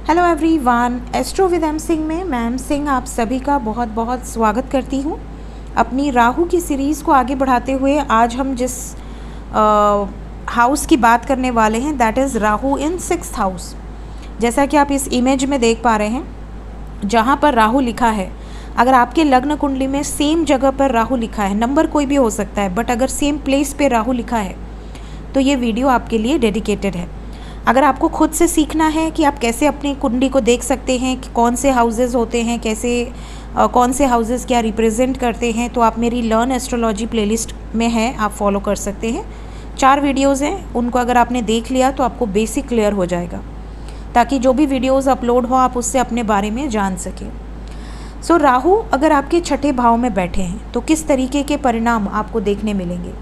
Hello everyone, astro with M Singh में मैं M Singh आप सभी का बहुत बहुत स्वागत करती हूँ। अपनी राहु की सीरीज़ को आगे बढ़ाते हुए आज हम जिस हाउस की बात करने वाले हैं that is Rahu in 6th house. जैसा कि आप इस इमेज में देख पा रहे हैं, जहाँ पर राहु लिखा है, अगर आपके लग्न कुंडली में सेम जगह पर राहु लिखा है, नंबर कोई भी हो सकता है, बट अगर सेम प्लेस पे राहु लिखा है तो ये वीडियो आपके लिए डेडिकेटेड है। अगर आपको खुद से सीखना है कि आप कैसे अपनी कुंडली को देख सकते हैं कि कौन से हाउसेस होते हैं, कैसे कौन से हाउसेस क्या रिप्रेजेंट करते हैं, तो आप मेरी लर्न एस्ट्रोलॉजी प्लेलिस्ट में है, आप फॉलो कर सकते हैं। 4 वीडियोज़ हैं, उनको अगर आपने देख लिया तो आपको बेसिक क्लियर हो जाएगा, ताकि जो भी वीडियोज़ अपलोड हो आप उससे अपने बारे में जान सकें। सो राहु अगर आपके 6ठे भाव में बैठे हैं तो किस तरीके के परिणाम आपको देखने मिलेंगे,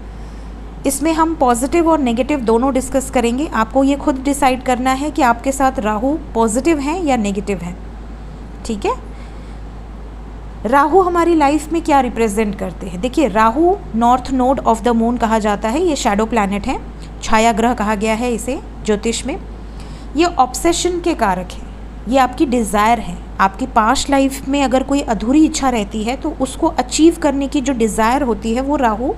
इसमें हम पॉजिटिव और नेगेटिव दोनों डिस्कस करेंगे। आपको ये खुद डिसाइड करना है कि आपके साथ राहु पॉजिटिव हैं या नेगेटिव हैं, ठीक है। राहु हमारी लाइफ में क्या रिप्रेजेंट करते हैं? देखिए, Rahu north node of the moon कहा जाता है, ये शैडो प्लैनेट है, छाया ग्रह कहा गया है इसे ज्योतिष में। ये ऑब्सेशन के कारक है, ये आपकी डिज़ायर है। आपकी पास्ट लाइफ में अगर कोई अधूरी इच्छा रहती है तो उसको अचीव करने की जो डिज़ायर होती है वो राहु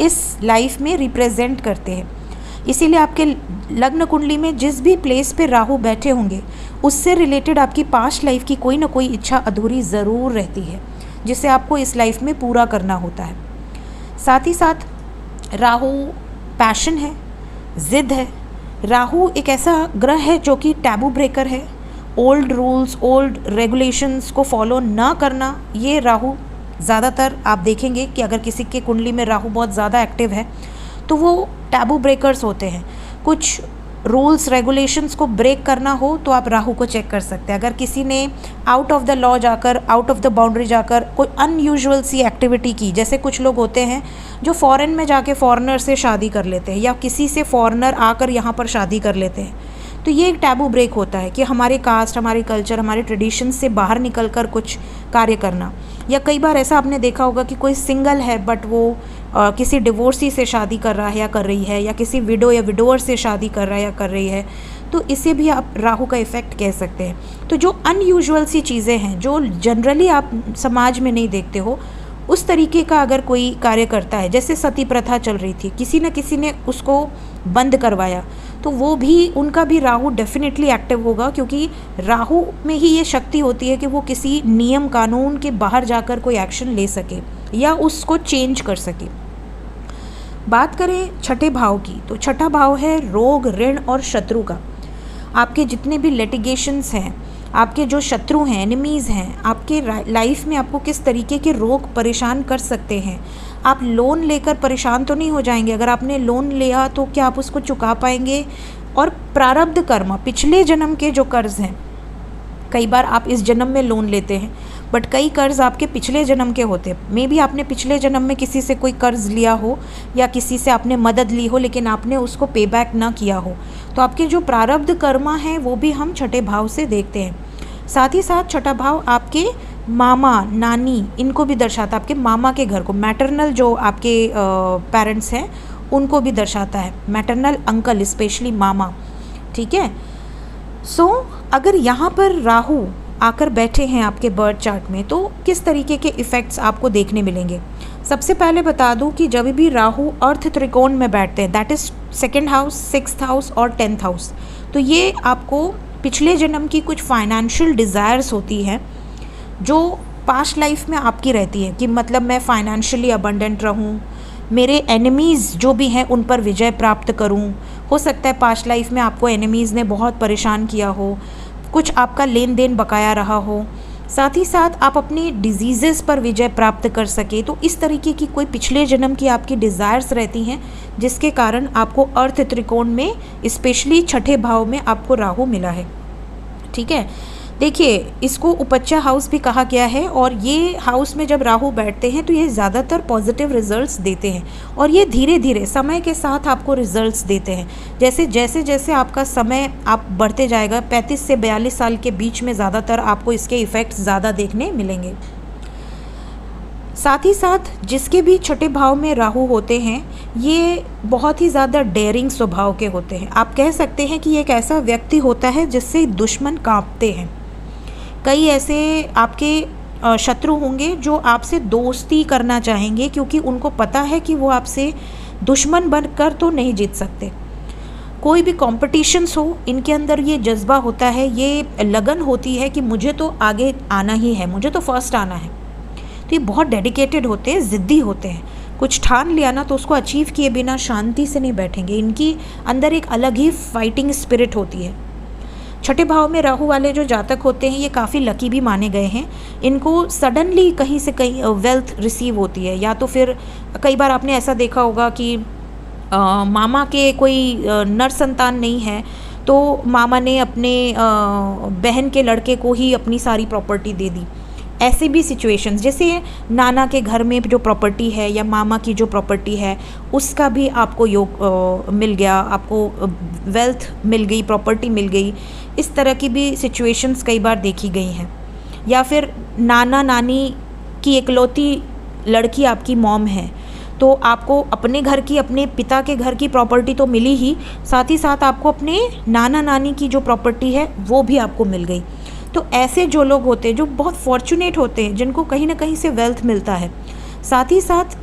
इस लाइफ में रिप्रेजेंट करते हैं। इसीलिए आपके लग्न कुंडली में जिस भी प्लेस पे राहु बैठे होंगे उससे रिलेटेड आपकी पास्ट लाइफ की कोई ना कोई इच्छा अधूरी ज़रूर रहती है, जिसे आपको इस लाइफ में पूरा करना होता है। साथ ही साथ राहु पैशन है, ज़िद है। राहु एक ऐसा ग्रह है जो कि टैबू ब्रेकर है। ओल्ड रूल्स, ओल्ड रेगुलेशंस को फॉलो ना करना, ये राहु ज़्यादातर आप देखेंगे कि अगर किसी के कुंडली में राहु बहुत ज़्यादा एक्टिव है तो वो टैबू ब्रेकर्स होते हैं। कुछ रूल्स रेगुलेशंस को ब्रेक करना हो तो आप राहु को चेक कर सकते हैं। अगर किसी ने आउट ऑफ द लॉ जाकर, आउट ऑफ द बाउंड्री जाकर कोई अनयूजुअल सी एक्टिविटी की, जैसे कुछ लोग होते हैं जो फॉरेन में जाके फॉरेनर से शादी कर लेते हैं या किसी से फॉरेनर आकर यहाँ पर शादी कर लेते हैं, तो ये एक टैबू ब्रेक होता है कि हमारे कास्ट, हमारे कल्चर, हमारे ट्रेडिशन से बाहर निकल कर कुछ कार्य करना। या कई बार ऐसा आपने देखा होगा कि कोई सिंगल है बट वो किसी डिवोर्सी से शादी कर रहा है या कर रही है, या किसी विडो या विडोअर से शादी कर रहा है या कर रही है, तो इसे भी आप राहु का इफ़ेक्ट कह सकते हैं। तो जो अनयूजुअल सी चीज़ें हैं जो जनरली आप समाज में नहीं देखते हो, उस तरीके का अगर कोई कार्य करता है, जैसे सती प्रथा चल रही थी, किसी न किसी ने उसको बंद करवाया, तो वो भी, उनका भी राहु डेफिनेटली एक्टिव होगा, क्योंकि राहु में ही ये शक्ति होती है कि वो किसी नियम कानून के बाहर जाकर कोई एक्शन ले सके या उसको चेंज कर सके। बात करें 6ठे भाव की, तो 6ठा भाव है रोग, ऋण और शत्रु का। आपके जितने भी लिटिगेशंस हैं, आपके जो शत्रु हैं, एनिमीज़ हैं, आपके लाइफ में आपको किस तरीके के रोग परेशान कर सकते हैं। आप लोन लेकर परेशान तो नहीं हो जाएंगे। अगर आपने लोन लिया तो क्या आप उसको चुका पाएंगे? और प्रारब्ध कर्म, पिछले जन्म के जो कर्ज हैं, कई बार आप इस जन्म में लोन लेते हैं बट कई कर्ज आपके पिछले जन्म के होते हैं। मे बी आपने पिछले जन्म में किसी से कोई कर्ज लिया हो या किसी से आपने मदद ली हो, लेकिन आपने उसको पे बैक ना किया हो, तो आपके जो प्रारब्ध कर्मा हैं वो भी हम 6ठे भाव से देखते हैं। साथ ही साथ 6ठा भाव आपके मामा, नानी, इनको भी दर्शाता है। आपके मामा के घर को, मैटरनल जो आपके पेरेंट्स हैं उनको भी दर्शाता है, मैटरनल अंकल, स्पेशली मामा, ठीक है। सो अगर यहाँ पर राहु आकर बैठे हैं आपके बर्थ चार्ट में तो किस तरीके के इफ़ेक्ट्स आपको देखने मिलेंगे? सबसे पहले बता दूं कि जब भी राहु अर्थ त्रिकोण में बैठते हैं, that is 2nd house, 6th house और 10th हाउस, तो ये आपको पिछले जन्म की कुछ फाइनेंशियल डिज़ायर्स होती हैं जो पास्ट लाइफ में आपकी रहती है, कि मतलब मैं फाइनेंशियली अबंडेंट रहूं, मेरे एनिमीज़ जो भी हैं उन पर विजय प्राप्त करूं। हो सकता है पास्ट लाइफ में आपको एनिमीज़ ने बहुत परेशान किया हो, कुछ आपका लेन देन बकाया रहा हो, साथ ही साथ आप अपनी डिजीज़ेस पर विजय प्राप्त कर सके। तो इस तरीके की कोई पिछले जन्म की आपकी डिज़ायर्स रहती हैं, जिसके कारण आपको अर्थ त्रिकोण में, स्पेशली 6ठे भाव में आपको राहु मिला है, ठीक है। देखिए, इसको उपच्चा हाउस भी कहा गया है, और ये हाउस में जब राहु बैठते हैं तो ये ज़्यादातर पॉजिटिव रिजल्ट्स देते हैं, और ये धीरे धीरे समय के साथ आपको रिजल्ट्स देते हैं। जैसे जैसे आपका समय आप बढ़ते जाएगा, 35 से 42 साल के बीच में ज़्यादातर आपको इसके इफ़ेक्ट्स ज़्यादा देखने मिलेंगे। साथ ही साथ जिसके भी छठे भाव में राहु होते हैं, ये बहुत ही ज़्यादा डेयरिंग स्वभाव के होते हैं। आप कह सकते हैं कि ये एक ऐसा व्यक्ति होता है जिससे दुश्मन कांपते हैं। कई ऐसे आपके शत्रु होंगे जो आपसे दोस्ती करना चाहेंगे, क्योंकि उनको पता है कि वो आपसे दुश्मन बनकर तो नहीं जीत सकते। कोई भी कॉम्पिटिशन्स हो, इनके अंदर ये जज्बा होता है, ये लगन होती है कि मुझे तो आगे आना ही है, मुझे तो फर्स्ट आना है। तो ये बहुत डेडिकेटेड होते हैं, ज़िद्दी होते हैं। कुछ ठान लिया ना तो उसको अचीव किए बिना शांति से नहीं बैठेंगे। इनकी अंदर एक अलग ही फाइटिंग स्पिरिट होती है। छठे भाव में राहु वाले जो जातक होते हैं, ये काफ़ी लकी भी माने गए हैं। इनको सडनली कहीं से कहीं वेल्थ रिसीव होती है, या तो फिर कई बार आपने ऐसा देखा होगा कि मामा के कोई नर संतान नहीं है, तो मामा ने अपने बहन के लड़के को ही अपनी सारी प्रॉपर्टी दे दी। ऐसे भी सिचुएशंस, जैसे नाना के घर में जो प्रॉपर्टी है या मामा की जो प्रॉपर्टी है, उसका भी आपको योग मिल गया, आपको वेल्थ मिल गई, प्रॉपर्टी मिल गई। इस तरह की भी सिचुएशंस कई बार देखी गई हैं। या फिर नाना नानी की इकलौती लड़की आपकी मॉम है, तो आपको अपने घर की, अपने पिता के घर की प्रॉपर्टी तो मिली ही, साथ ही साथ आपको अपने नाना नानी की जो प्रॉपर्टी है वो भी आपको मिल गई। तो ऐसे जो लोग होते हैं, जो बहुत फॉर्चुनेट होते हैं, जिनको कहीं ना कहीं से वेल्थ मिलता है, साथ ही साथ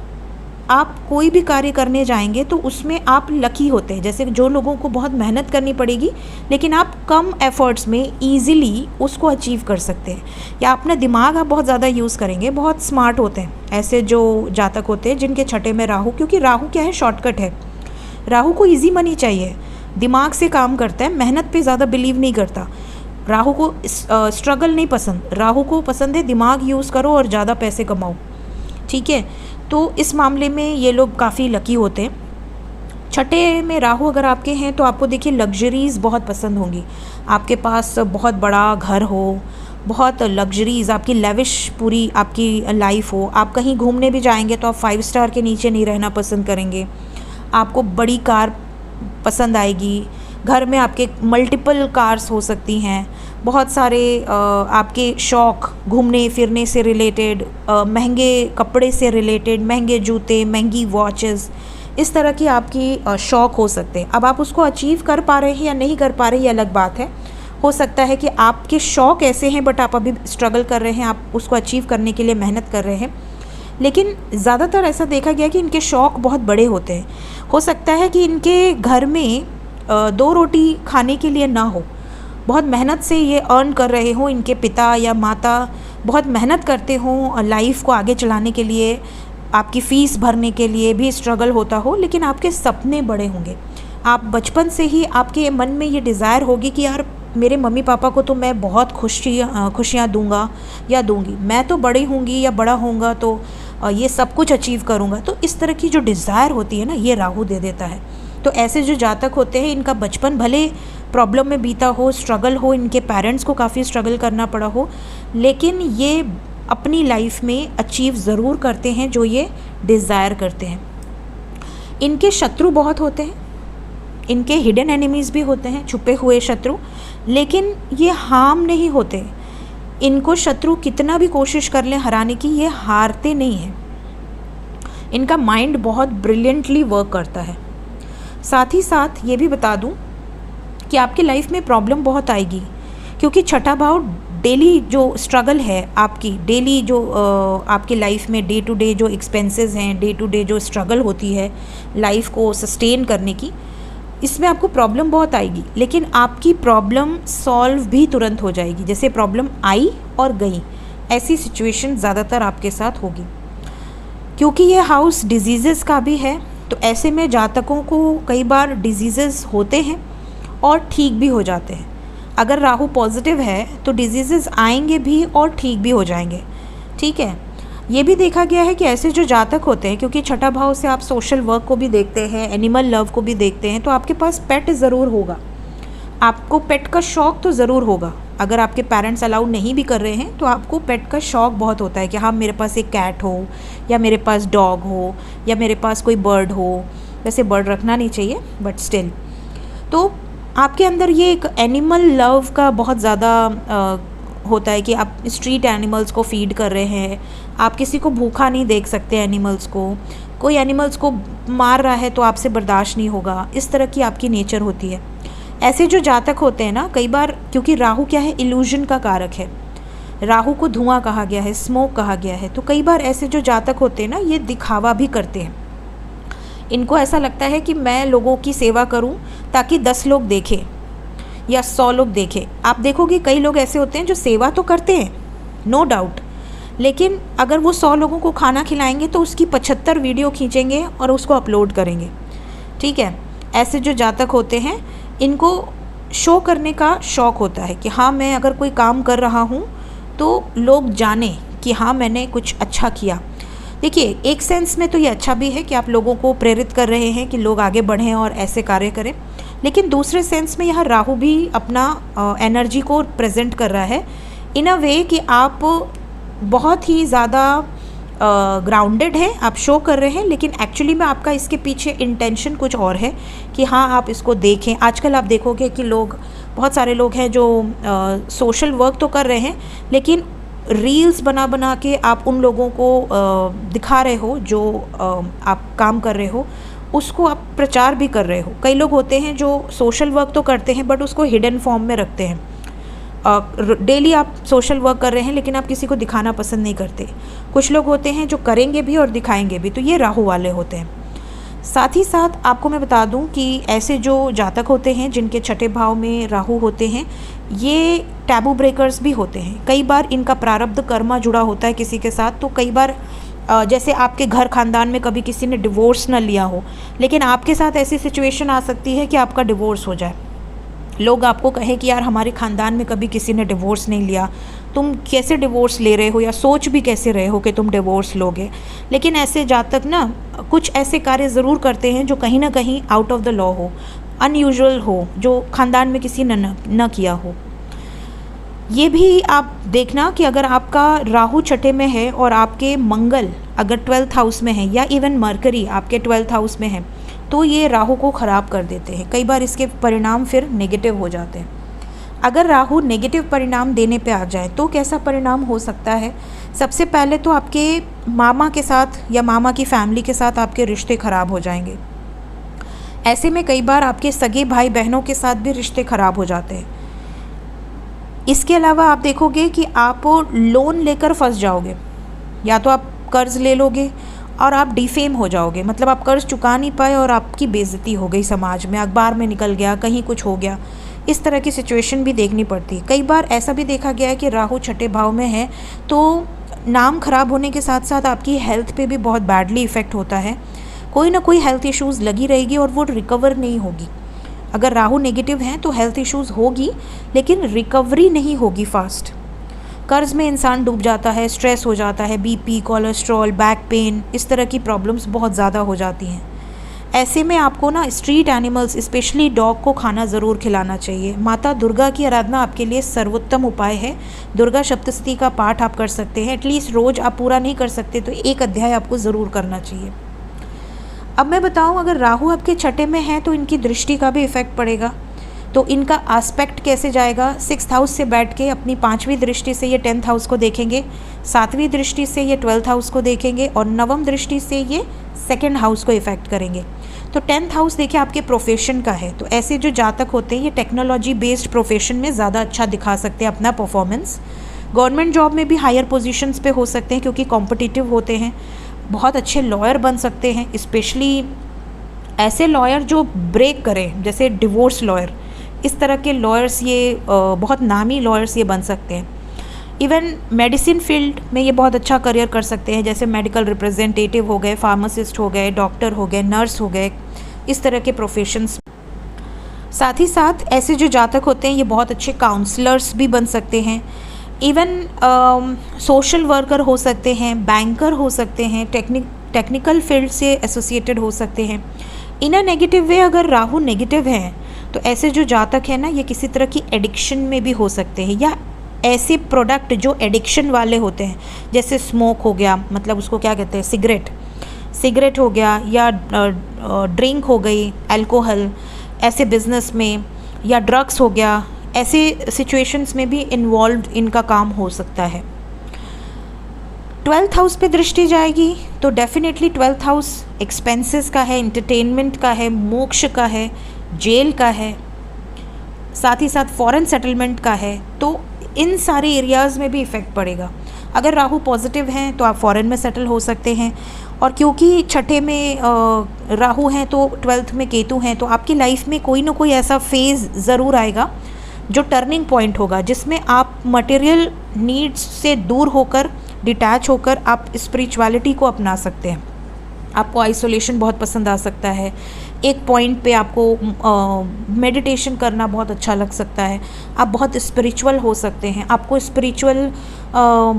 आप कोई भी कार्य करने जाएंगे तो उसमें आप लकी होते हैं। जैसे जो लोगों को बहुत मेहनत करनी पड़ेगी, लेकिन आप कम एफर्ट्स में ईज़िली उसको अचीव कर सकते हैं, या अपना दिमाग आप बहुत ज़्यादा यूज़ करेंगे, बहुत स्मार्ट होते हैं ऐसे जो जातक होते हैं जिनके छठे में राहु। क्योंकि राहु क्या है, शॉर्टकट है। राहु को ईजी मनी चाहिए, दिमाग से काम करता है, मेहनत पे ज़्यादा बिलीव नहीं करता। राहु को स्ट्रगल नहीं पसंद, राहु को पसंद है दिमाग यूज़ करो और ज़्यादा पैसे कमाओ। ठीक है, तो इस मामले में ये लोग काफ़ी लकी होते हैं। छठे में राहु अगर आपके हैं तो आपको देखिए लग्जरीज़ बहुत पसंद होंगी। आपके पास बहुत बड़ा घर हो, बहुत लग्जरीज़, आपकी लेविश पूरी आपकी लाइफ हो। आप कहीं घूमने भी जाएंगे तो आप 5 स्टार के नीचे नहीं रहना पसंद करेंगे। आपको बड़ी कार पसंद आएगी। घर में आपके मल्टीपल कार्स हो सकती हैं। बहुत सारे आपके शौक़ घूमने फिरने से रिलेटेड, महंगे कपड़े से रिलेटेड, महंगे जूते, महंगी वॉचेस, इस तरह की आपकी शौक़ हो सकते हैं। अब आप उसको अचीव कर पा रहे हैं या नहीं कर पा रहे, ये अलग बात है। हो सकता है कि आपके शौक़ ऐसे हैं बट आप अभी स्ट्रगल कर रहे हैं, आप उसको अचीव करने के लिए मेहनत कर रहे हैं। लेकिन ज़्यादातर ऐसा देखा गया कि इनके शौक़ बहुत बड़े होते हैं। हो सकता है कि इनके घर में 2 रोटी खाने के लिए ना हो, बहुत मेहनत से ये अर्न कर रहे हो, इनके पिता या माता बहुत मेहनत करते हों लाइफ को आगे चलाने के लिए, आपकी फ़ीस भरने के लिए भी स्ट्रगल होता हो, लेकिन आपके सपने बड़े होंगे। आप बचपन से ही आपके मन में ये डिज़ायर होगी कि यार मेरे मम्मी पापा को तो मैं बहुत खुशियाँ दूंगा या दूंगी, मैं तो बड़ी होंगी या बड़ा होऊंगा तो ये सब कुछ अचीव करूँगा। तो इस तरह की जो डिज़ायर होती है ना, ये राहु दे देता है। तो ऐसे जो जातक होते हैं, इनका बचपन भले प्रॉब्लम में बीता हो, स्ट्रगल हो, इनके पेरेंट्स को काफ़ी स्ट्रगल करना पड़ा हो, लेकिन ये अपनी लाइफ में अचीव ज़रूर करते हैं जो ये डिज़ायर करते हैं। इनके शत्रु बहुत होते हैं, इनके हिडन एनिमीज़ भी होते हैं, छुपे हुए शत्रु, लेकिन ये हार्म नहीं होते। इनको शत्रु कितना भी कोशिश कर लें हराने की, ये हारते नहीं हैं। इनका माइंड बहुत ब्रिलियंटली वर्क करता है। साथ ही साथ ये भी बता दूं कि आपकी लाइफ में प्रॉब्लम बहुत आएगी, क्योंकि छठा भाव डेली जो स्ट्रगल है, आपकी डेली जो आपकी लाइफ में डे टू डे जो एक्सपेंसेस हैं, डे टू डे जो स्ट्रगल होती है लाइफ को सस्टेन करने की, इसमें आपको प्रॉब्लम बहुत आएगी। लेकिन आपकी प्रॉब्लम सॉल्व भी तुरंत हो जाएगी। जैसे प्रॉब्लम आई और गई, ऐसी सिचुएशन ज़्यादातर आपके साथ होगी। क्योंकि ये हाउस डिजीज़ेस का भी है, तो ऐसे में जातकों को कई बार डिजीज़ेस होते हैं और ठीक भी हो जाते हैं। अगर राहु पॉजिटिव है तो डिजीज़ेस आएंगे भी और ठीक भी हो जाएंगे। ठीक है, ये भी देखा गया है कि ऐसे जो जातक होते हैं, क्योंकि छठा भाव से आप सोशल वर्क को भी देखते हैं, एनिमल लव को भी देखते हैं, तो आपके पास पेट ज़रूर होगा। आपको पेट का शौक़ तो ज़रूर होगा। अगर आपके पेरेंट्स अलाउ नहीं भी कर रहे हैं तो आपको पेट का शौक़ बहुत होता है कि हाँ मेरे पास एक कैट हो, या मेरे पास डॉग हो, या मेरे पास कोई बर्ड हो। वैसे बर्ड रखना नहीं चाहिए बट स्टिल, तो आपके अंदर ये एक एनिमल लव का बहुत ज़्यादा होता है कि आप स्ट्रीट एनिमल्स को फीड कर रहे हैं, आप किसी को भूखा नहीं देख सकते एनिमल्स को, कोई एनिमल्स को मार रहा है तो आपसे बर्दाश्त नहीं होगा, इस तरह की आपकी नेचर होती है। ऐसे जो जातक होते हैं ना, कई बार क्योंकि राहु क्या है, इल्यूजन का कारक है, राहु को धुआं कहा गया है, स्मोक कहा गया है, तो कई बार ऐसे जो जातक होते हैं ना, ये दिखावा भी करते हैं। इनको ऐसा लगता है कि मैं लोगों की सेवा करूं ताकि 10 लोग देखें या 100 लोग देखें। आप देखोगे कई लोग ऐसे होते हैं जो सेवा तो करते हैं, नो डाउट, लेकिन अगर वो 100 लोगों को खाना खिलाएंगे तो उसकी 75 वीडियो खींचेंगे और उसको अपलोड करेंगे। ठीक है, ऐसे जो जातक होते हैं इनको शो करने का शौक़ होता है कि हाँ, मैं अगर कोई काम कर रहा हूँ तो लोग जाने कि हाँ, मैंने कुछ अच्छा किया। देखिए, एक सेंस में तो ये अच्छा भी है कि आप लोगों को प्रेरित कर रहे हैं कि लोग आगे बढ़ें और ऐसे कार्य करें, लेकिन दूसरे सेंस में यह राहु भी अपना एनर्जी को प्रेजेंट कर रहा है इन अ वे कि आप बहुत ही ज़्यादा ग्राउंडेड हैं, आप शो कर रहे हैं, लेकिन एक्चुअली में आपका इसके पीछे इंटेंशन कुछ और है कि हाँ, आप इसको देखें। आजकल आप देखोगे कि लोग, बहुत सारे लोग हैं जो सोशल वर्क तो कर रहे हैं, लेकिन रील्स बना बना के आप उन लोगों को दिखा रहे हो जो आप काम कर रहे हो, उसको आप प्रचार भी कर रहे हो। कई लोग होते हैं जो सोशल वर्क तो करते हैं बट उसको हिडन फॉर्म में रखते हैं। डेली आप सोशल वर्क कर रहे हैं लेकिन आप किसी को दिखाना पसंद नहीं करते। कुछ लोग होते हैं जो करेंगे भी और दिखाएंगे भी, तो ये राहु वाले होते हैं। साथ ही साथ आपको मैं बता दूं कि ऐसे जो जातक होते हैं जिनके छठे भाव में राहु होते हैं, ये टैबू ब्रेकर्स भी होते हैं। कई बार इनका प्रारब्ध कर्मा जुड़ा होता है किसी के साथ, तो कई बार जैसे आपके घर खानदान में कभी किसी ने डिवोर्स न लिया हो, लेकिन आपके साथ ऐसी सिचुएशन आ सकती है कि आपका डिवोर्स हो जाए। लोग आपको कहें कि यार, हमारे ख़ानदान में कभी किसी ने डिवोर्स नहीं लिया, तुम कैसे डिवोर्स ले रहे हो, या सोच भी कैसे रहे हो कि तुम डिवोर्स लोगे। लेकिन ऐसे जातक ना कुछ ऐसे कार्य ज़रूर करते हैं जो कहीं ना कहीं आउट ऑफ द लॉ हो, अनयूजुअल हो, जो ख़ानदान में किसी ने न किया हो। ये भी आप देखना कि अगर आपका राहु छठे में है और आपके मंगल अगर 12th हाउस में है, या इवन मरकरी आपके 12th हाउस में है, तो ये राहु को ख़राब कर देते हैं। कई बार इसके परिणाम फिर नेगेटिव हो जाते हैं। अगर राहु नेगेटिव परिणाम देने पे आ जाए तो कैसा परिणाम हो सकता है? सबसे पहले तो आपके मामा के साथ या मामा की फैमिली के साथ आपके रिश्ते ख़राब हो जाएंगे। ऐसे में कई बार आपके सगे भाई बहनों के साथ भी रिश्ते ख़राब हो जाते हैं। इसके अलावा आप देखोगे कि आप लोन लेकर फंस जाओगे, या तो आप कर्ज़ ले लोगे और आप डिफेम हो जाओगे, मतलब आप कर्ज़ चुका नहीं पाए और आपकी बेइज्जती हो गई, समाज में अखबार में निकल गया, कहीं कुछ हो गया। इस तरह की सिचुएशन भी देखनी पड़ती है। कई बार ऐसा भी देखा गया है कि राहु छठे भाव में है तो नाम खराब होने के साथ साथ आपकी हेल्थ पे भी बहुत बैडली इफ़ेक्ट होता है। कोई ना कोई हेल्थ इश्यूज़ लगी रहेगी और वो रिकवर नहीं होगी। अगर राहु नेगेटिव हैं तो हेल्थ इश्यूज़ होगी, लेकिन रिकवरी नहीं होगी फास्ट। कर्ज़ में इंसान डूब जाता है, स्ट्रेस हो जाता है, बीपी, कोलेस्ट्रॉल, बैक पेन, इस तरह की प्रॉब्लम्स बहुत ज़्यादा हो जाती हैं। ऐसे में आपको ना स्ट्रीट एनिमल्स, स्पेशली डॉग को खाना ज़रूर खिलाना चाहिए। माता दुर्गा की आराधना आपके लिए सर्वोत्तम उपाय है। दुर्गा सप्तशती का पाठ आप कर सकते हैं, एटलीस्ट रोज़ आप पूरा नहीं कर सकते तो एक अध्याय आपको ज़रूर करना चाहिए। अब मैं बताऊं, अगर राहु आपके छठे में है तो इनकी दृष्टि का भी इफ़ेक्ट पड़ेगा। तो इनका आस्पेक्ट कैसे जाएगा? 6th हाउस से बैठ के अपनी 5वीं दृष्टि से ये 10th हाउस को देखेंगे, 7वीं दृष्टि से ये 12th हाउस को देखेंगे, और 9वीं दृष्टि से ये 2nd हाउस को इफ़ेक्ट करेंगे। तो 10th हाउस देखिए आपके प्रोफेशन का है। तो ऐसे जो जातक होते हैं ये टेक्नोलॉजी बेस्ड प्रोफेशन में ज़्यादा अच्छा दिखा सकते हैं अपना परफॉर्मेंस। गवर्नमेंट जॉब में भी हायर पोजीशंस पे हो सकते हैं क्योंकि कॉम्पिटिटिव होते हैं। बहुत अच्छे लॉयर बन सकते हैं, स्पेशली ऐसे लॉयर जो ब्रेक करें, जैसे डिवोर्स लॉयर, इस तरह के लॉयर्स, ये बहुत नामी लॉयर्स ये बन सकते हैं। इवन मेडिसिन फील्ड में ये बहुत अच्छा करियर कर सकते हैं, जैसे मेडिकल रिप्रेजेंटेटिव हो गए, फार्मासिस्ट हो गए, डॉक्टर हो गए, नर्स हो गए, इस तरह के प्रोफेशंस। साथ ही साथ ऐसे जो जातक होते हैं ये बहुत अच्छे काउंसलर्स भी बन सकते हैं। इवन सोशल वर्कर हो सकते हैं, बैंकर हो सकते हैं, टेक्निकल फील्ड से एसोसिएटेड हो सकते हैं। इन अ नेगेटिव वे अगर राहु नेगेटिव है तो ऐसे जो जातक है ना ये किसी तरह की एडिक्शन में भी हो सकते हैं, या ऐसे प्रोडक्ट जो एडिक्शन वाले होते हैं, जैसे स्मोक हो गया, मतलब उसको क्या कहते हैं, सिगरेट हो गया, या ड्रिंक हो गई, अल्कोहल, ऐसे बिजनेस में, या ड्रग्स हो गया, ऐसे सिचुएशंस में भी इन्वॉल्व इनका काम हो सकता है। 12th हाउस पे दृष्टि जाएगी तो डेफिनेटली 12th हाउस एक्सपेंसेस का है, इंटरटेनमेंट का है, मोक्ष का है, जेल का है, साथ ही साथ फॉरेन सेटलमेंट का है। तो इन सारे एरियाज़ में भी इफ़ेक्ट पड़ेगा। अगर राहु पॉजिटिव हैं तो आप फॉरेन में सेटल हो सकते हैं, और क्योंकि छठे में राहु हैं तो 12th में केतु हैं, तो आपकी लाइफ में कोई ना कोई ऐसा फेज़ ज़रूर आएगा जो टर्निंग पॉइंट होगा, जिसमें आप मटेरियल नीड्स से दूर होकर, डिटैच होकर आप स्पिरिचुअलिटी को अपना सकते हैं। आपको आइसोलेशन बहुत पसंद आ सकता है, एक पॉइंट पे आपको मेडिटेशन करना बहुत अच्छा लग सकता है, आप बहुत स्पिरिचुअल हो सकते हैं, आपको स्पिरिचुअल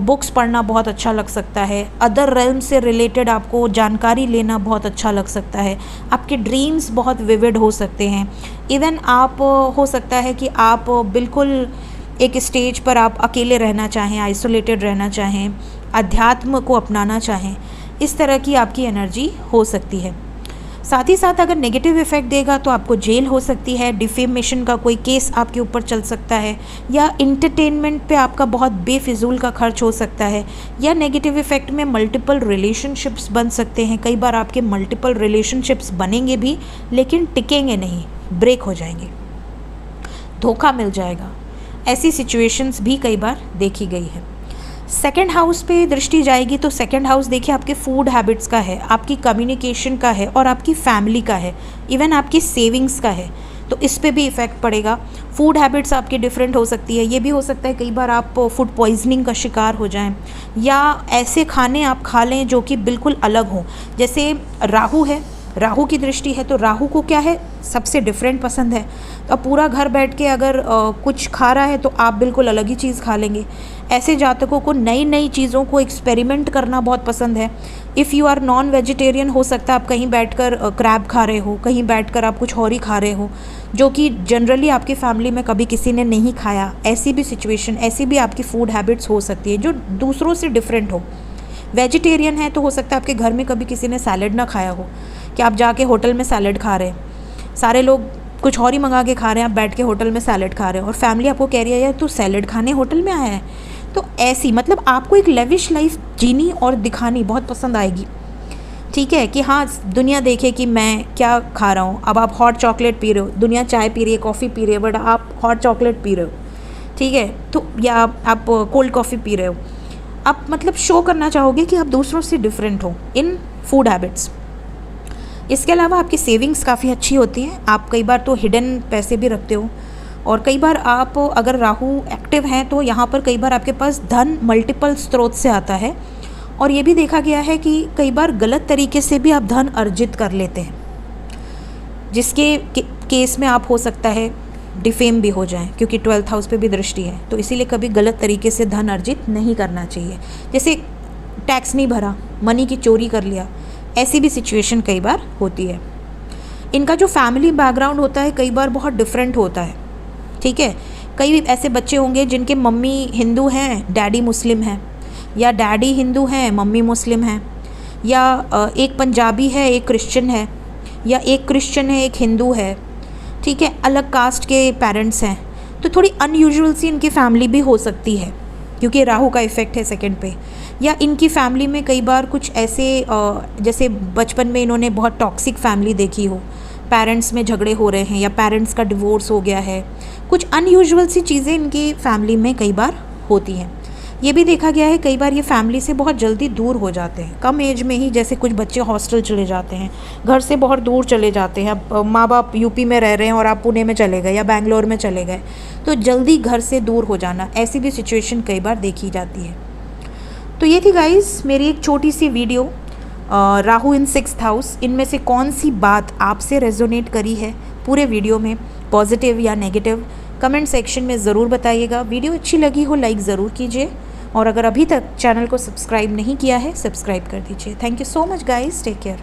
बुक्स पढ़ना बहुत अच्छा लग सकता है, अदर रेल्म से रिलेटेड आपको जानकारी लेना बहुत अच्छा लग सकता है, आपके ड्रीम्स बहुत विविड हो सकते हैं। इवन आप हो सकता है कि आप बिल्कुल एक स्टेज पर आप अकेले रहना चाहें, आइसोलेटेड रहना चाहें, अध्यात्म को अपनाना चाहें, इस तरह की आपकी एनर्जी हो सकती है। साथ ही साथ अगर नेगेटिव इफ़ेक्ट देगा तो आपको जेल हो सकती है, डिफेमेशन का कोई केस आपके ऊपर चल सकता है, या इंटरटेनमेंट पे आपका बहुत बेफिजूल का खर्च हो सकता है, या नेगेटिव इफ़ेक्ट में मल्टीपल रिलेशनशिप्स बन सकते हैं। कई बार आपके मल्टीपल रिलेशनशिप्स बनेंगे भी लेकिन टिकेंगे नहीं, ब्रेक हो जाएंगे, धोखा मिल जाएगा। ऐसी सिचुएशंस भी कई बार देखी गई है। सेकंड हाउस पे दृष्टि जाएगी तो सेकंड हाउस देखिए आपके फूड हैबिट्स का है, आपकी कम्युनिकेशन का है, और आपकी फैमिली का है, इवन आपकी सेविंग्स का है, तो इस पे भी इफ़ेक्ट पड़ेगा। फूड हैबिट्स आपकी डिफरेंट हो सकती है, ये भी हो सकता है कई बार आप फूड पॉइजनिंग का शिकार हो जाएं, या ऐसे खाने आप खा लें जो कि बिल्कुल अलग हों। जैसे राहु है, राहु की दृष्टि है तो राहु को क्या है, सबसे डिफरेंट पसंद है। तो अब पूरा घर बैठ के अगर कुछ खा रहा है तो आप बिल्कुल अलग ही चीज़ खा लेंगे। ऐसे जातकों को नई नई चीज़ों को एक्सपेरिमेंट करना बहुत पसंद है। If you are non vegetarian, हो सकता है आप कहीं बैठकर क्रैब खा रहे हो, कहीं बैठकर आप कुछ और ही खा रहे हो जो कि जनरली आपकी फैमिली में कभी किसी ने नहीं खाया। ऐसी भी सिचुएशन, ऐसी भी आपकी फूड हैबिट्स हो सकती है जो दूसरों से डिफरेंट हो। वेजिटेरियन है तो हो सकता है आपके घर में कभी किसी ने सैलड ना खाया हो, कि आप जाके होटल में सैलड खा रहे हैं, सारे लोग कुछ और ही मंगा के खा रहे हैं, आप बैठ के होटल में सैलड खा रहे हो, और फैमिली आपको कह रही है यार तू सैलड खाने होटल में आया है। तो ऐसी मतलब आपको एक लेविश लाइफ जीनी और दिखानी बहुत पसंद आएगी। ठीक है कि हाँ, दुनिया देखे कि मैं क्या खा रहा हूँ। अब आप हॉट चॉकलेट पी रहे हो, दुनिया चाय पी रही है, कॉफ़ी पी रही है, बट आप हॉट चॉकलेट पी रहे हो, ठीक है, तो या आप कोल्ड कॉफ़ी पी रहे हो। आप मतलब शो करना चाहोगे कि आप दूसरों से डिफरेंट हो इन फूड हैबिट्स। इसके अलावा आपकी सेविंग्स काफ़ी अच्छी होती है, आप कई बार तो हिडन पैसे भी रखते हो, और कई बार आप अगर राहु एक्टिव हैं तो यहाँ पर कई बार आपके पास धन मल्टीपल स्रोत से आता है। और ये भी देखा गया है कि कई बार गलत तरीके से भी आप धन अर्जित कर लेते हैं, जिसके केस में आप हो सकता है डिफेम भी हो जाएं, क्योंकि 12th हाउस पे भी दृष्टि है। तो इसीलिए कभी गलत तरीके से धन अर्जित नहीं करना चाहिए, जैसे टैक्स नहीं भरा, मनी की चोरी कर लिया, ऐसी भी सिचुएशन कई बार होती है। इनका जो फैमिली बैकग्राउंड होता है कई बार बहुत डिफरेंट होता है। ठीक है, कई ऐसे बच्चे होंगे जिनके मम्मी हिंदू हैं, डैडी मुस्लिम हैं, या डैडी हिंदू हैं, मम्मी मुस्लिम हैं, या एक पंजाबी है, एक क्रिश्चियन है, या एक क्रिश्चियन है, एक हिंदू है। ठीक है, अलग कास्ट के पेरेंट्स हैं, तो थोड़ी अनयूजुअल सी इनकी फैमिली भी हो सकती है, क्योंकि राहु का इफ़ेक्ट है सेकंड पे। या इनकी फैमिली में कई बार कुछ ऐसे जैसे बचपन में इन्होंने बहुत टॉक्सिक फैमिली देखी हो, पेरेंट्स में झगड़े हो रहे हैं, या पेरेंट्स का डिवोर्स हो गया है, कुछ अनयूजुअल सी चीज़ें इनकी फैमिली में कई बार होती हैं। ये भी देखा गया है कई बार ये फैमिली से बहुत जल्दी दूर हो जाते हैं कम एज में ही, जैसे कुछ बच्चे हॉस्टल चले जाते हैं, घर से बहुत दूर चले जाते हैं। अब माँ बाप यूपी में रह रहे हैं और आप पुणे में चले गए या बैंगलोर में चले गए, तो जल्दी घर से दूर हो जाना, ऐसी भी सिचुएशन कई बार देखी जाती है। तो ये थी गाइज़ मेरी एक छोटी सी वीडियो, राहु इन 6th हाउस। इनमें से कौन सी बात आपसे रेजोनेट करी है पूरे वीडियो में, पॉजिटिव या नेगेटिव, कमेंट सेक्शन में ज़रूर बताइएगा। वीडियो अच्छी लगी हो लाइक ज़रूर कीजिए, और अगर अभी तक चैनल को सब्सक्राइब नहीं किया है सब्सक्राइब कर दीजिए। Thank you so much guys, take care.